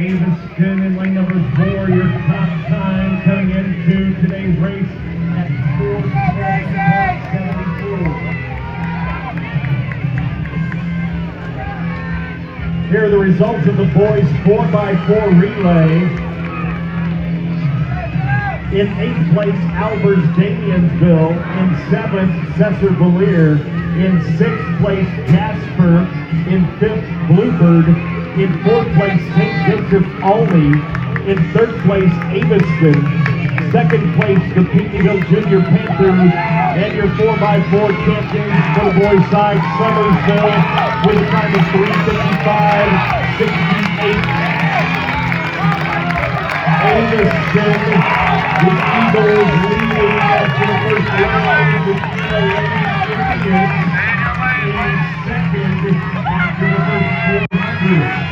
Aviston in lane number 4, your top time coming into today's race at 4:10.74. Here are the results of the boys 4x4 relay. In 8th place, Albers Damiansville. In 7th, Cesar Valier. In 6th place, Jasper. In 5th, Bluebird. In 4th place, St. Joseph Alney. In 3rd place, Aviston. 2nd place, the Peekskill Junior Panthers. And your 4x4 champions for the boys side, Summersville, with a time of 3:55.68. Aviston, the Eagles leading after the first round with the Lady Indians in second after the first 400.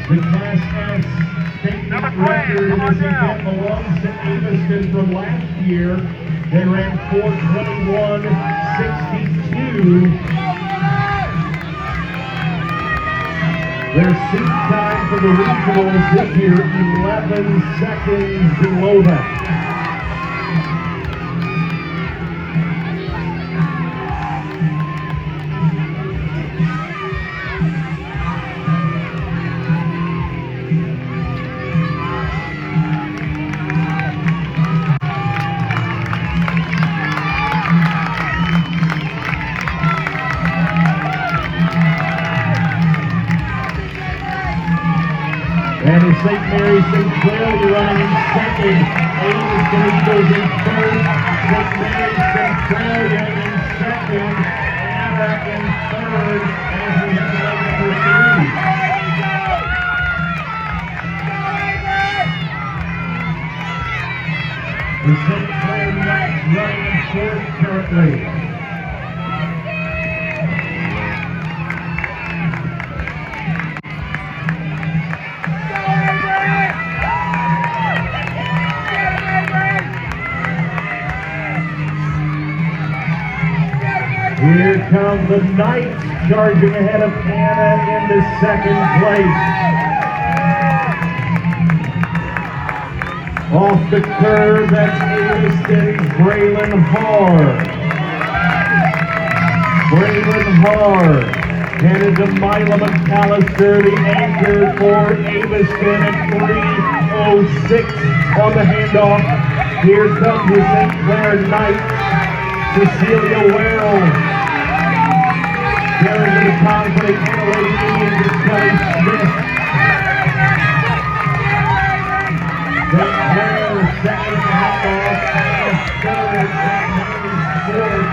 The Class S state record in this event belongs to Aviston from last year. They ran 4:21.62. Their seat time for the regionals this year, 11 seconds below that. And in St. Mary's St. Clair, you're running in second. Aviston Eagles in third. St. Mary's St. Clair, you're in second. Anna in third. As we have the lane number 3. The St. Clair Knights running in fourth currently. Here come the Knights charging ahead of Anna into second place. Off the curve, that's Aviston's Braylon Harr. Braylon Harr headed to Mila McAllister, the anchor for Aviston at 3:06 on the handoff. Here comes the St. Clair Knights. Cecilia Werrell. Carrying to the top for the Anna Lady Indians is Kelly Smith. St. Clair second handoff, Anna third, St. Mary's fourth.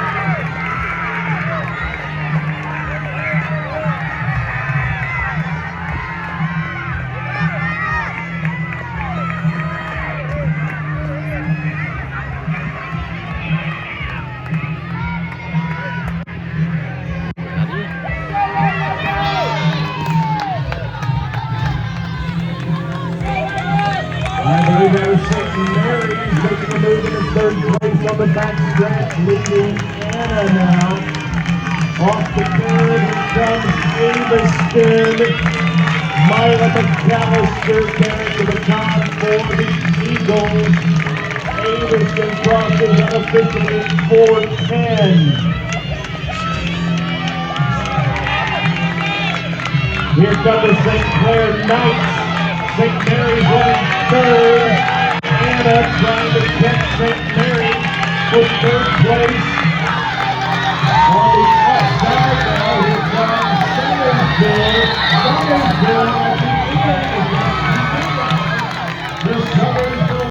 I believe that was St. Mary's making a move in third place on the back stretch, leading Anna now. Off the curve comes Aviston. Mila McAllister carrying to the top for the Eagles. Aviston crosses unofficially in 4:10. Here come the St. Clair Knights. St. Mary's running third. Anna trying to catch St. Mary's for third place. On the outside now, here comes Summersville. Summersville